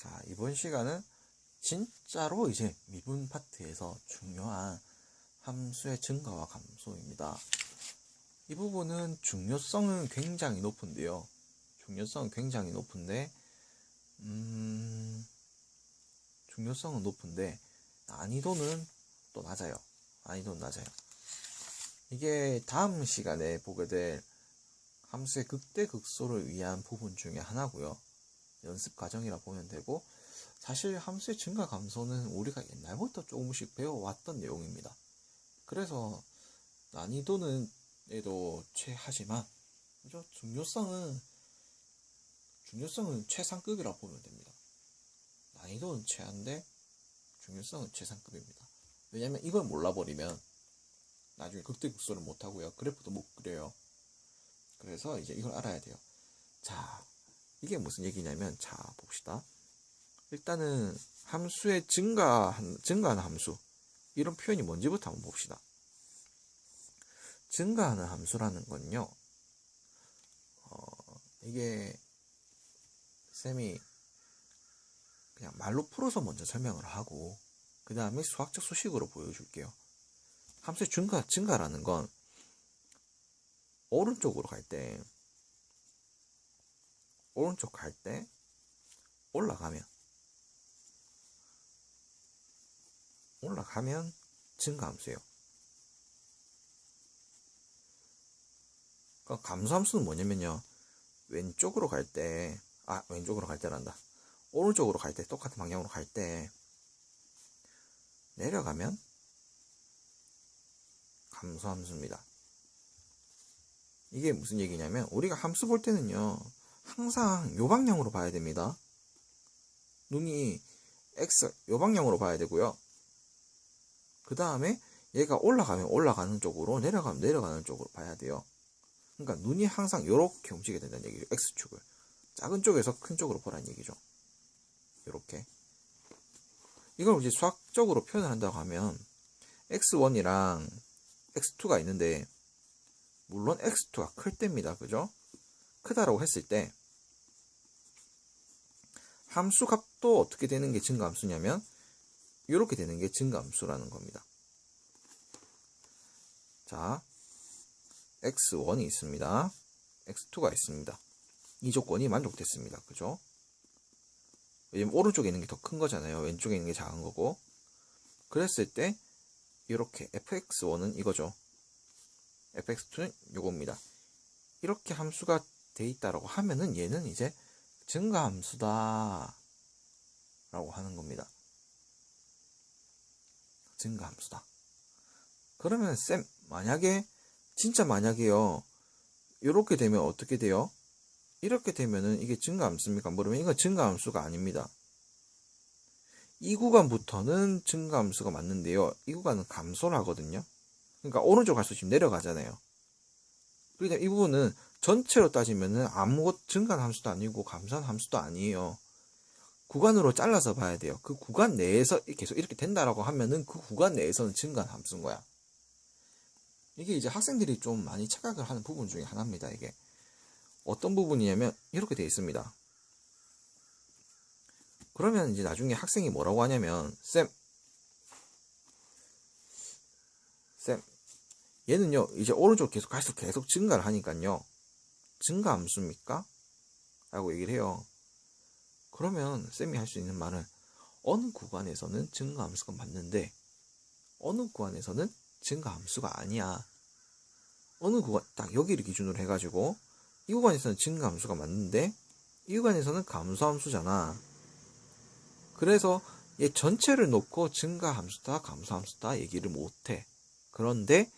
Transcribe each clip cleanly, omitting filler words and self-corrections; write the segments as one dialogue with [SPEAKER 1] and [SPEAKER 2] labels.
[SPEAKER 1] 자, 이번 시간은 진짜로 이제 미분 파트에서 중요한 함수의 증가와 감소입니다. 이 부분은 중요성은 굉장히 높은데요. 중요성은 높은데 난이도는 또 낮아요. 이게 다음 시간에 보게 될 함수의 극대극소를 위한 부분 중에 하나고요. 연습 과정이라 보면 되고, 사실 함수의 증가 감소는 우리가 옛날부터 조금씩 배워왔던 내용입니다. 그래서 난이도는 얘도 최하지만 그죠? 중요성은 최상급이라고 보면 됩니다. 난이도는 최하인데 중요성은 최상급입니다. 왜냐면 이걸 몰라버리면 나중에 극대극소를 못하고요. 그래프도 못 그려요. 그래서 이제 이걸 알아야 돼요. 자, 이게 무슨 얘기냐면, 자, 봅시다. 일단은 함수의 증가하는 함수, 이런 표현이 뭔지부터 한번 봅시다. 증가하는 함수라는 건요, 이게 쌤이 그냥 말로 풀어서 먼저 설명을 하고 그 다음에 수학적 소식으로 보여줄게요. 함수의 증가라는 건 오른쪽으로 갈 때 올라가면 증가함수예요. 그러니까 감소함수는 뭐냐면요, 오른쪽으로 갈 때 똑같은 방향으로 갈 때 내려가면 감소함수입니다. 이게 무슨 얘기냐면, 우리가 함수 볼 때는요 항상 요 방향으로 봐야 됩니다. 눈이 x 요 방향으로 봐야 되고요. 그 다음에 얘가 올라가면 올라가는 쪽으로, 내려가면 내려가는 쪽으로 봐야 돼요. 그러니까 눈이 항상 이렇게 움직여야 된다는 얘기죠. x축을 작은 쪽에서 큰 쪽으로 보라는 얘기죠. 이렇게. 이걸 이제 수학적으로 표현을 한다고 하면 x1이랑 x2가 있는데, 물론 x2가 클 때입니다. 그죠? 크다라고 했을 때 함수 값도 어떻게 되는 게 증가함수냐면 이렇게 되는 게 증가함수라는 겁니다. 자, x1이 있습니다. x2가 있습니다. 이 조건이 만족됐습니다. 그죠? 왜냐면 오른쪽에 있는 게 더 큰 거잖아요. 왼쪽에 있는 게 작은 거고. 그랬을 때 이렇게 fx1은 이거죠. fx2는 요겁니다. 이렇게 함수가 돼 있다라고 하면은 얘는 이제 증가함수다 라고 하는 겁니다. 증가함수다. 그러면 쌤, 만약에요 이렇게 되면 어떻게 돼요? 이렇게 되면은 이게 증가함수입니까? 물으면 이건 증가함수가 아닙니다. 이 구간부터는 증가함수가 맞는데요, 이 구간은 감소를 하거든요. 그러니까 오른쪽 갈수록 지금 내려가잖아요. 그러니까 이 부분은 전체로 따지면은 아무것도 증가한 함수도 아니고 감소한 함수도 아니에요. 구간으로 잘라서 봐야 돼요. 그 구간 내에서 계속 이렇게 된다라고 하면은 그 구간 내에서는 증가한 함수인 거야. 이게 이제 학생들이 좀 많이 착각을 하는 부분 중에 하나입니다. 이게 어떤 부분이냐면 이렇게 되어 있습니다. 그러면 이제 나중에 학생이 뭐라고 하냐면, 쌤 얘는요 이제 오른쪽 계속 갈수록 계속 증가를 하니까요 증가함수입니까? 라고 얘기를 해요. 그러면 쌤이 할 수 있는 말은, 어느 구간에서는 증가함수가 맞는데 어느 구간에서는 증가함수가 아니야. 어느 구간, 딱 여기를 기준으로 해가지고 이 구간에서는 증가함수가 맞는데 이 구간에서는 감소함수잖아. 그래서 얘 전체를 놓고 증가함수다 감소함수다 얘기를 못해. 그런데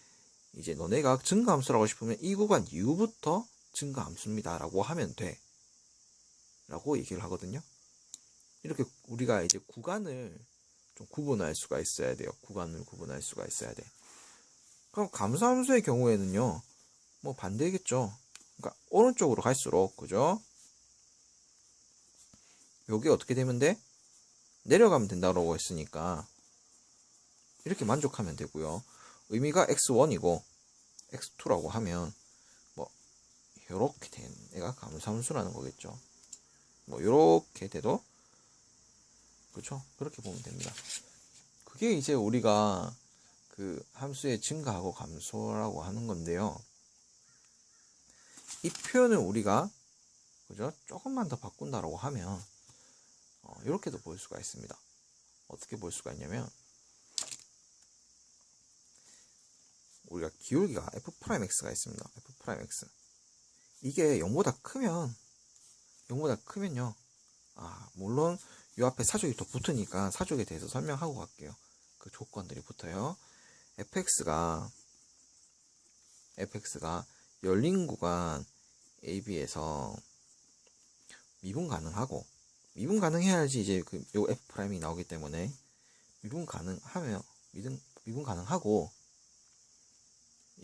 [SPEAKER 1] 이제 너네가 증가함수라고 싶으면 이 구간 이후부터 증가함수입니다 라고 하면 돼 라고 얘기를 하거든요. 이렇게 우리가 이제 구간을 좀 구분할 수가 있어야 돼요. 그럼 감소함수의 경우에는요 뭐 반대겠죠. 그러니까 오른쪽으로 갈수록, 그죠? 요게 어떻게 되면 돼? 내려가면 된다고 했으니까 이렇게 만족하면 되고요. 의미가 x1이고 x2라고 하면 뭐 요렇게 된 애가 감소함수라는 거겠죠. 뭐 요렇게 돼도 그렇죠? 그렇게 보면 됩니다. 그게 이제 우리가 그 함수의 증가하고 감소라고 하는 건데요. 이 표현을 우리가 그죠? 조금만 더 바꾼다라고 하면 이렇게도 볼 수가 있습니다. 어떻게 볼 수가 있냐면 우리가 기울기가 f'x가 있습니다. f'x 이게 0보다 크면요. 물론 이 앞에 사족이 더 붙으니까 사족에 대해서 설명하고 갈게요. 그 조건들이 붙어요. fx가 열린 구간 AB에서 미분 가능해야지 이제 요 F'이 나오기 때문에 미분 가능하고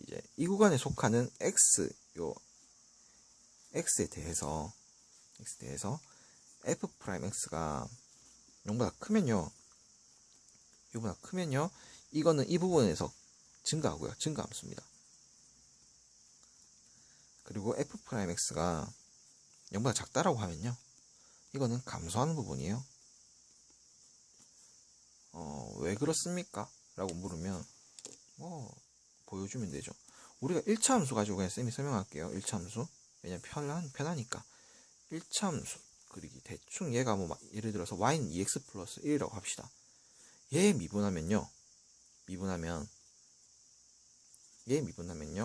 [SPEAKER 1] 이제 이 구간에 속하는 X에 대해서 F'X가 0보다 크면요 이거는 이 부분에서 증가하고요. 증가함수입니다. 그리고 F'X가 0보다 작다라고 하면요 이거는 감소하는 부분이에요. 왜 그렇습니까? 라고 물으면 보여주면 되죠. 우리가 1차 함수 가지고 그냥 쌤이 설명할게요. 1차 함수. 왜냐면 편하니까. 1차 함수 그리기 대충 얘가 예를 들어서 y는 2x 플러스 1이라고 합시다. 얘 미분하면요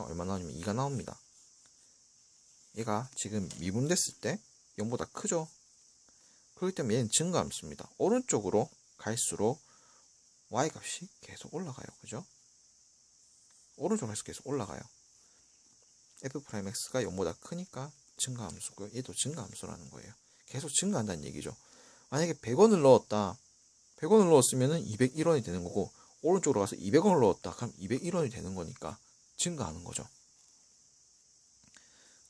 [SPEAKER 1] 얼마 나오냐면 2가 나옵니다. 얘가 지금 미분됐을 때 0보다 크죠. 그렇기 때문에 얘는 증가함수입니다. 오른쪽으로 갈수록 y 값이 계속 올라가요. 그죠? 오른쪽으로 갈수록 계속 올라가요. f'x가 0보다 크니까 증가함수고요. 얘도 증가함수라는 거예요. 계속 증가한다는 얘기죠. 만약에 100원을 넣었으면 201원이 되는 거고 오른쪽으로 가서 200원을 넣었다. 그럼 201원이 되는 거니까 증가하는 거죠.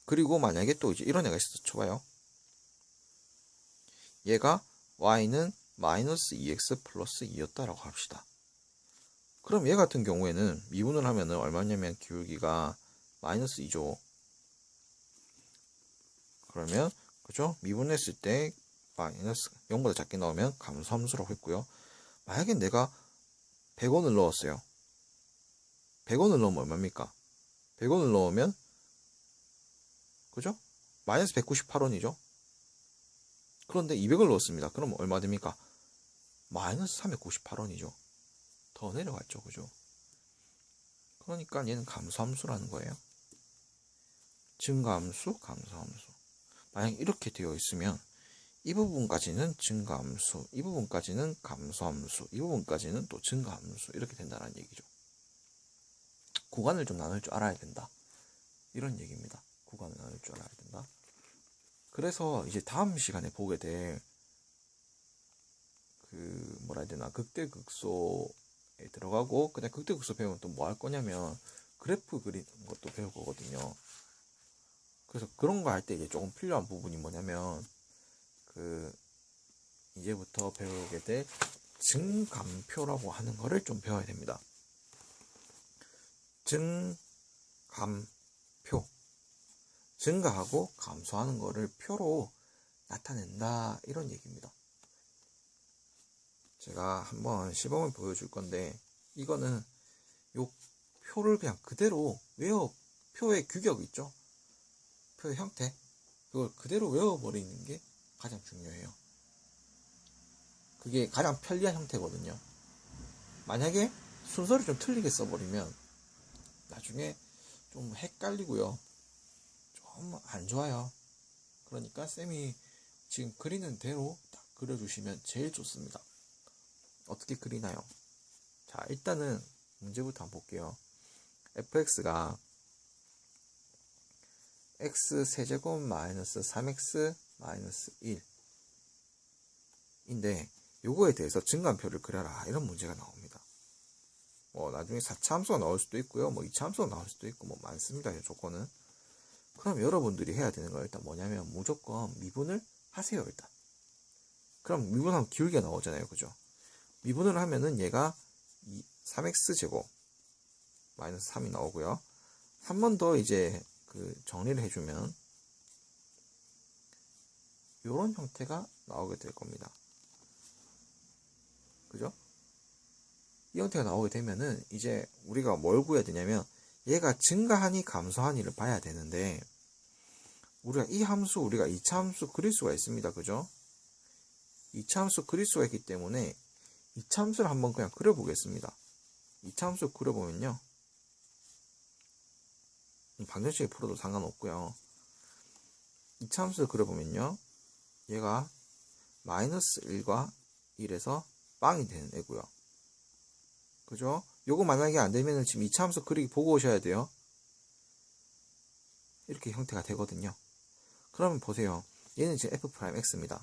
[SPEAKER 1] 그리고 만약에 또 이제 이런 애가 있어서 쳐봐요. 얘가 y는 마이너스 2x 플러스 2였다라고 합시다. 그럼 얘 같은 경우에는 미분을 하면은 얼마냐면 기울기가 마이너스 2죠. 그러면 그죠? 미분했을 때 마이너스 0보다 작게 나오면 감소함수라고 했고요. 만약에 내가 100원을 넣었어요. 100원을 넣으면 얼마입니까? 100원을 넣으면 그죠? 마이너스 198원이죠. 그런데 200을 넣었습니다. 그럼 얼마 됩니까? 마이너스 398원이죠. 더 내려갔죠. 그죠? 그러니까 얘는 감소함수라는 거예요. 증가함수, 감소함수. 만약 이렇게 되어 있으면 이 부분까지는 증가함수, 이 부분까지는 감소함수, 이 부분까지는 또 증가함수 이렇게 된다는 얘기죠. 구간을 좀 나눌 줄 알아야 된다. 이런 얘기입니다. 구간을 나눌 줄 알아야 된다. 그래서 이제 다음 시간에 보게 될 극대극소에 들어가고 그냥 극대극소 배우면 또 뭐 할 거냐면 그래프 그리는 것도 배울 거거든요. 그래서 그런 거 할 때 이제 조금 필요한 부분이 뭐냐면 이제부터 배우게 될 증감표라고 하는 거를 좀 배워야 됩니다. 증감표. 증가하고 감소하는 거를 표로 나타낸다 이런 얘기입니다. 제가 한번 시범을 보여줄 건데 이거는 요 표를 그냥 그대로 표의 규격 있죠? 표의 형태 그걸 그대로 외워버리는 게 가장 중요해요. 그게 가장 편리한 형태거든요. 만약에 순서를 좀 틀리게 써버리면 나중에 좀 헷갈리고요. 좀 안 좋아요. 그러니까 쌤이 지금 그리는 대로 딱 그려주시면 제일 좋습니다. 어떻게 그리나요? 자, 일단은 문제부터 한번 볼게요. fx가 x-제곱 마이너스 3x 마이너스 1인데 요거에 대해서 증감표를 그려라 이런 문제가 나옵니다. 나중에 4차 함수가 나올 수도 있고요. 2차 함수가 나올 수도 있고 많습니다. 이 조건은. 그럼 여러분들이 해야 되는 건 일단 뭐냐면 무조건 미분을 하세요. 일단. 그럼 미분하면 기울기가 나오잖아요. 그죠? 미분을 하면은 얘가 3x제곱 마이너스 3이 나오고요. 한 번 더 이제 정리를 해주면 이런 형태가 나오게 될 겁니다. 그죠? 이 형태가 나오게 되면은 이제 우리가 뭘 구해야 되냐면 얘가 증가하니 감소하니를 봐야 되는데 우리가 이 함수 우리가 2차 함수 그릴 수가 있습니다. 그죠? 2차 함수 그릴 수가 있기 때문에 2차 함수를 한번 그냥 그려보겠습니다. 2차 함수 그려보면요. 방정식에 풀어도 상관없고요. 2차 함수를 그려보면요. 얘가 마이너스 1과 1에서 빵이 되는 애고요. 그죠? 요거 만약에 안 되면은 지금 2차 함수 그리기 보고 오셔야 돼요. 이렇게 형태가 되거든요. 그러면 보세요. 얘는 지금 f'x입니다.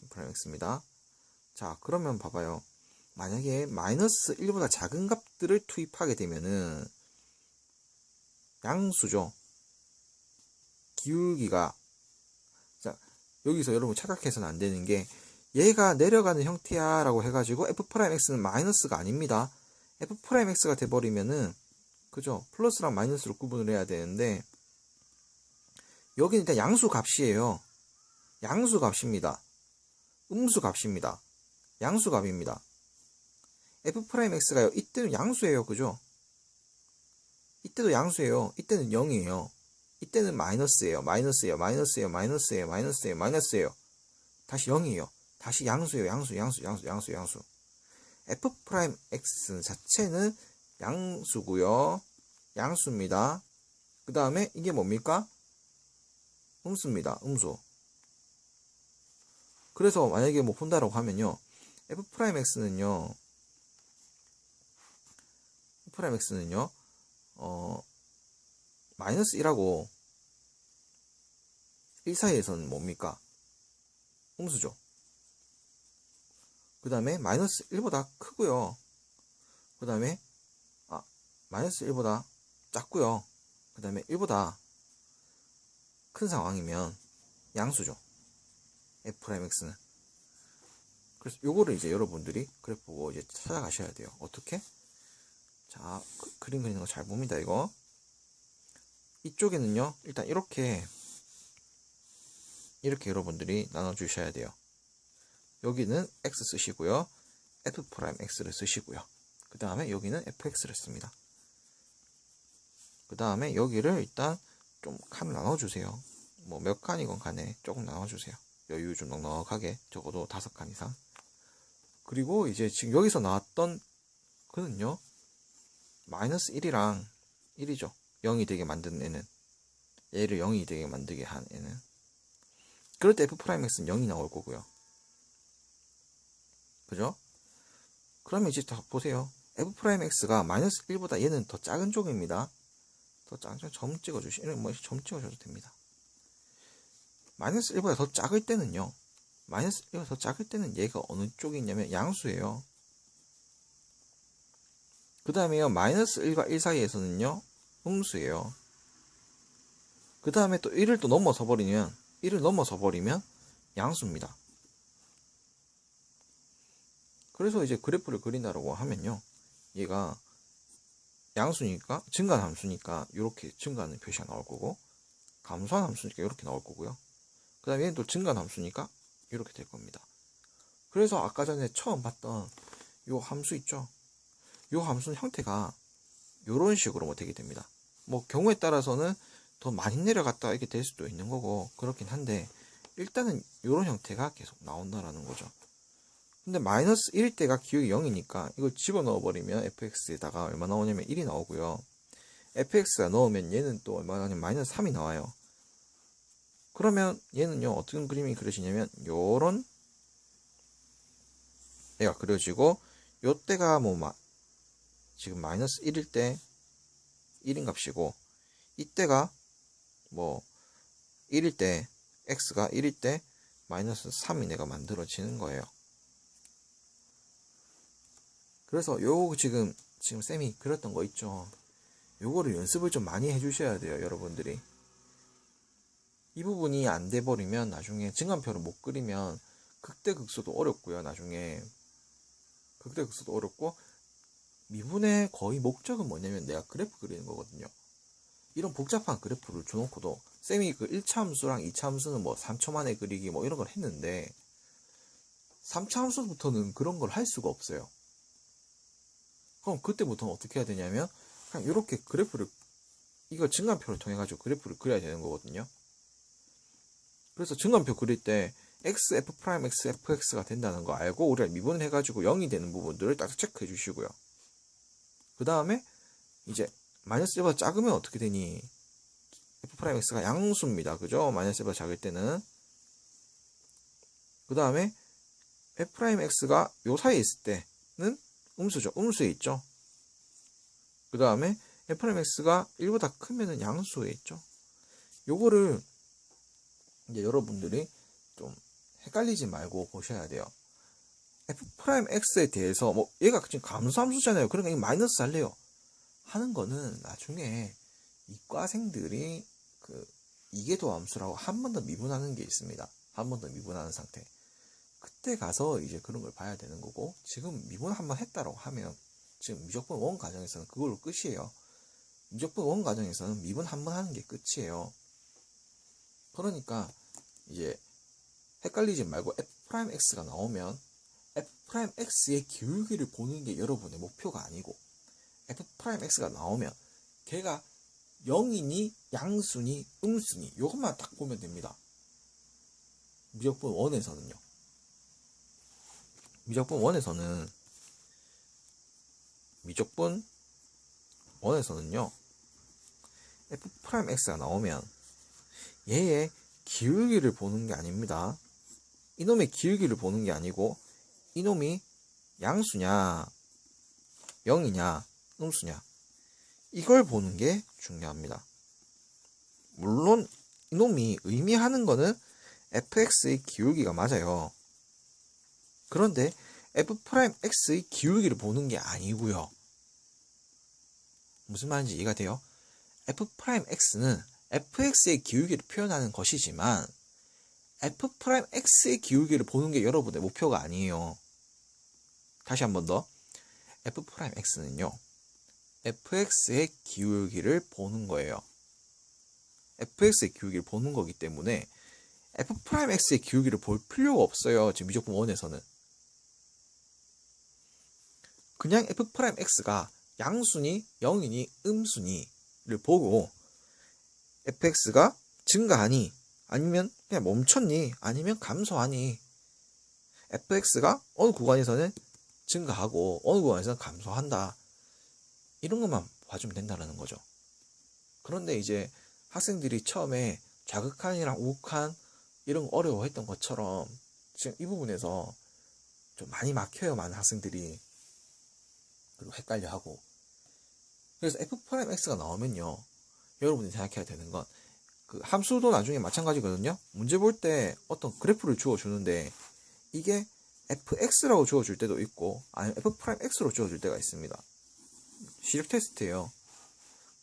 [SPEAKER 1] f'x입니다. 자, 그러면 봐봐요. 만약에 마이너스 1보다 작은 값들을 투입하게 되면은 양수죠. 기울기가 자, 여기서 여러분 착각해서는 안 되는 게 얘가 내려가는 형태야 라고 해가지고 f'x는 마이너스가 아닙니다. f'x가 돼버리면은 그죠? 플러스랑 마이너스로 구분을 해야 되는데 여기는 일단 양수 값이에요. 양수 값입니다. 음수 값입니다. 양수 값입니다. f'x가요. 이때는 양수예요. 그죠? 이때도 양수예요. 이때는 0이에요. 이때는 마이너스예요. 마이너스예요. 마이너스예요. 마이너스예요. 마이너스예요. 마이너스예요. 다시 0이에요. 다시 양수예요. 양수, 양수, 양수, 양수, 양수. f'x 자체는 양수고요. 양수입니다. 그 다음에 이게 뭡니까? 음수입니다. 음수. 그래서 만약에 뭐 본다라고 하면요. f'x는요. 마이너스 1하고 1 사이에서는 뭡니까? 음수죠. 그 다음에 마이너스 1보다 크고요. 그 다음에 마이너스 1보다 작고요. 그 다음에 1보다 큰 상황이면 양수죠. f'x는. 그래서 요거를 이제 여러분들이 그래프 보고 이제 찾아가셔야 돼요. 어떻게? 자, 그림 그리는 거 잘 봅니다, 이거. 이쪽에는요, 일단 이렇게 여러분들이 나눠주셔야 돼요. 여기는 x 쓰시고요. f'x를 쓰시고요. 그 다음에 여기는 fx를 씁니다. 그 다음에 여기를 일단 좀 칸을 나눠주세요. 뭐 몇 칸이건 간에 조금 나눠주세요. 여유 좀 넉넉하게 적어도 5칸 이상. 그리고 이제 지금 여기서 나왔던 그는요. 마이너스 1이랑 1이죠. 0이 되게 만든 애는. 얘를 0이 되게 만들게 한 애는. 그럴 때 f'x는 0이 나올 거고요. 그죠? 그러면 이제 다 보세요. f'x가 마이너스 1보다 얘는 더 작은 쪽입니다. 더 작은 쪽 점 찍어주시면 뭐 점 찍어줘도 됩니다. 마이너스 1보다 더 작을 때는요. 마이너스 1보다 더 작을 때는 얘가 어느 쪽이 있냐면 양수예요. 그 다음에요. 마이너스 1과 1 사이에서는요. 음수예요. 그 다음에 또 1을 또 넘어서 버리면 양수입니다. 그래서 이제 그래프를 그린다라고 하면요. 얘가 양수니까, 증가한 함수니까 이렇게 증가하는 표시가 나올 거고, 감소한 함수니까 이렇게 나올 거고요. 그 다음에 얘는 또 증가한 함수니까 이렇게 될 겁니다. 그래서 아까 전에 처음 봤던 요 함수 있죠? 요 함수는 형태가 요런 식으로 뭐 되게 됩니다. 뭐 경우에 따라서는 더 많이 내려갔다 이렇게 될 수도 있는 거고 그렇긴 한데 일단은 요런 형태가 계속 나온다라는 거죠. 근데 마이너스 1일 때가 기울기 0이니까 이걸 집어넣어 버리면 fx에다가 얼마 나오냐면 1이 나오고요. fx가 넣으면 얘는 또 얼마 나오냐면 마이너스 3이 나와요. 그러면 얘는요 어떤 그림이 그려지냐면 요런 애가 그려지고 요때가 뭐 지금 마이너스 1일 때 1인 값이고 이때가 뭐 1일 때 x가 1일 때 마이너스 3인 애가 만들어지는 거예요. 그래서 요 지금 쌤이 그렸던 거 있죠. 요거를 연습을 좀 많이 해주셔야 돼요, 여러분들이. 이 부분이 안 돼 버리면 나중에 증간표를 못 그리면 극대극소도 어렵고요. 나중에 극대극소도 어렵고 미분의 거의 목적은 뭐냐면 내가 그래프 그리는 거거든요. 이런 복잡한 그래프를 줘놓고도 쌤이 그 1차 함수랑 2차 함수는 뭐 3초 만에 그리기 뭐 이런 걸 했는데 3차 함수부터는 그런 걸 할 수가 없어요. 그럼 그때부터는 어떻게 해야 되냐면 그냥 이렇게 그래프를 이거 증간표를 통해 가지고 그래프를 그려야 되는 거거든요. 그래서 증간표 그릴 때 x, f 프라임 x, fx가 된다는 거 알고 우리가 미분해 가지고 0이 되는 부분들을 딱 체크해 주시고요. 그 다음에 이제 마이너스 1보다 작으면 어떻게 되니? f 프라임 x가 양수입니다. 그죠? 마이너스 1보다 작을 때는. 그 다음에 f 프라임 x가 요 사이에 있을 때는 음수죠. 음수에 있죠. 그 다음에 f 프라임 x가 1보다 크면은 양수에 있죠. 요거를 이제 여러분들이 좀 헷갈리지 말고 보셔야 돼요. f 프라임 x에 대해서 뭐 얘가 지금 감수함수잖아요. 그러니까 이거 마이너스 할래요 하는 거는 나중에 이과생들이 그 이계도함수라고 한 번 더 미분하는 게 있습니다. 한 번 더 미분하는 상태. 그때 가서 이제 그런 걸 봐야 되는 거고, 지금 미분 한 번 했다고 하면 지금 미적분 원 과정에서는 그걸로 끝이에요. 미적분 원 과정에서는 미분 한 번 하는 게 끝이에요. 그러니까 이제 헷갈리지 말고 f'x가 나오면 f'x의 기울기를 보는 게 여러분의 목표가 아니고, f'x가 나오면 걔가 0이니 양수니 음수니 이것만 딱 보면 됩니다. 미적분 1에서는요. 미적분 1에서는요. f'x가 나오면 얘의 기울기를 보는 게 아닙니다. 이놈의 기울기를 보는 게 아니고 이놈이 양수냐 0이냐 음수냐 이걸 보는 게 중요합니다. 물론 이놈이 의미하는 거는 fx의 기울기가 맞아요. 그런데 f'x의 기울기를 보는 게 아니고요. 무슨 말인지 이해가 돼요? f'x는 fx의 기울기를 표현하는 것이지만 f'x의 기울기를 보는 게 여러분의 목표가 아니에요. 다시 한 번 더. f'x는요. fx의 기울기를 보는 거예요. fx의 기울기를 보는 거기 때문에 f'x의 기울기를 볼 필요가 없어요. 지금 미적분 1에서는. 그냥 f'x가 양수니 0이니 음수니를 보고 fx가 증가하니 아니면 그냥 멈췄니 아니면 감소하니, fx가 어느 구간에서는 증가하고 어느 구간에서는 감소한다, 이런 것만 봐주면 된다는 거죠. 그런데 이제 학생들이 처음에 좌극한이랑 우극한 이런 거 어려워했던 것처럼 지금 이 부분에서 좀 많이 막혀요. 많은 학생들이. 그리고 헷갈려하고. 그래서 f'x가 나오면요, 여러분이 생각해야 되는 건 그 함수도 나중에 마찬가지거든요. 문제 볼 때 어떤 그래프를 주어주는데 이게 fx라고 주어줄 때도 있고 아니면 f'x로 주어줄 때가 있습니다. 시력 테스트예요.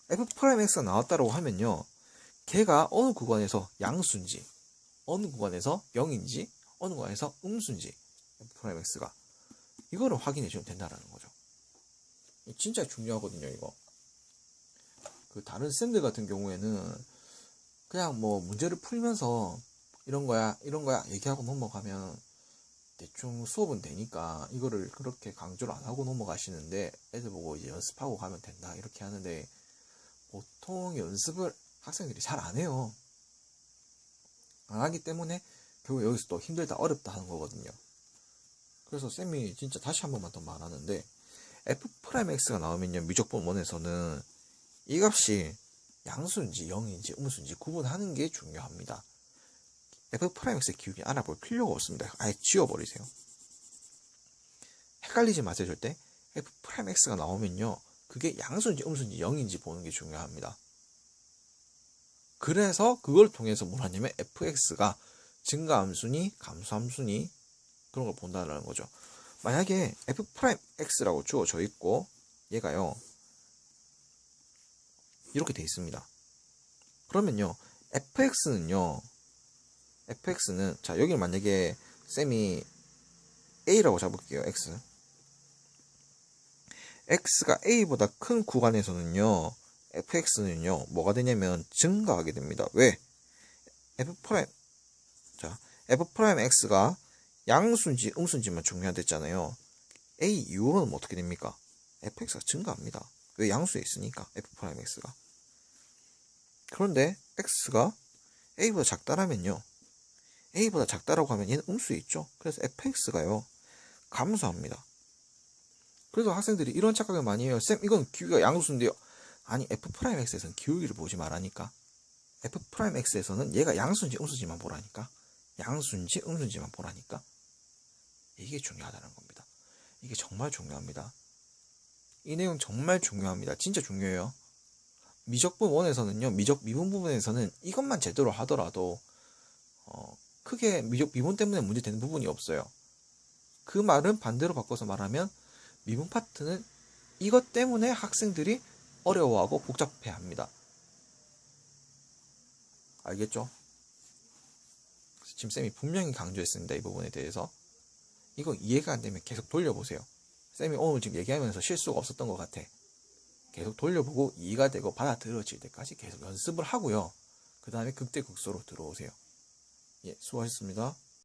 [SPEAKER 1] f'x가 나왔다고 하면요, 걔가 어느 구간에서 양수인지 어느 구간에서 0인지 어느 구간에서 음수인지 f'x가 이거를 확인해 주면 된다는 거죠. 진짜 중요하거든요. 이거 그 다른 쌤들 같은 경우에는 그냥 뭐 문제를 풀면서 이런 거야 얘기하고 넘어가면 대충 수업은 되니까 이거를 그렇게 강조를 안 하고 넘어가시는데, 애들 보고 이제 연습하고 가면 된다 이렇게 하는데 보통 연습을 학생들이 잘 안 해요. 안 하기 때문에 결국 여기서 또 힘들다 어렵다 하는 거거든요. 그래서 쌤이 진짜 다시 한 번만 더 말하는데, f'x가 나오면요, 미적분 1에서는 이 값이 양수인지 0인지 음수인지 구분하는 게 중요합니다. f'x의 기울기 알아볼 필요가 없습니다. 아예 지워버리세요. 헷갈리지 마세요. 절대. f'x가 나오면요, 그게 양수인지 음수인지 0인지 보는 게 중요합니다. 그래서 그걸 통해서 뭘 하냐면 fx가 증가함수니 감소함수니 그런 걸 본다는 거죠. 만약에 f'x라고 주어져 있고 얘가요 이렇게 돼 있습니다. 그러면요 fx는 자, 여기를 만약에 쌤이 a라고 잡을게요. x가 a보다 큰 구간에서는요 fx는요 뭐가 되냐면 증가하게 됩니다. 왜? f'x가 양수인지 음수인지만 중요하댔잖아요. A 이후로는 어떻게 됩니까? fx가 증가합니다. 왜? 양수에 있으니까 f'x가. 그런데 x가 a보다 작다라면요, a보다 작다라고 하면 얘는 음수에 있죠. 그래서 fx가요 감소합니다. 그래서 학생들이 이런 착각을 많이 해요. 쌤, 이건 기울기가 양수인데요. 아니, f'x에서는 기울기를 보지 말라니까. f'x에서는 얘가 양수인지 음수인지만 보라니까. 양수인지 음수인지만 보라니까. 이게 중요하다는 겁니다. 이게 정말 중요합니다. 이 내용 정말 중요합니다. 진짜 중요해요. 미적분 1에서는요, 미적 미분 부분에서는 이것만 제대로 하더라도 크게 미적 미분 때문에 문제되는 부분이 없어요. 그 말은 반대로 바꿔서 말하면 미분 파트는 이것 때문에 학생들이 어려워하고 복잡해합니다. 알겠죠? 지금 쌤이 분명히 강조했습니다. 이 부분에 대해서. 이거 이해가 안 되면 계속 돌려보세요. 쌤이 오늘 지금 얘기하면서 실수가 없었던 것 같아. 계속 돌려보고 이해가 되고 받아들여질 때까지 계속 연습을 하고요. 그 다음에 극대극소로 들어오세요. 예, 수고하셨습니다.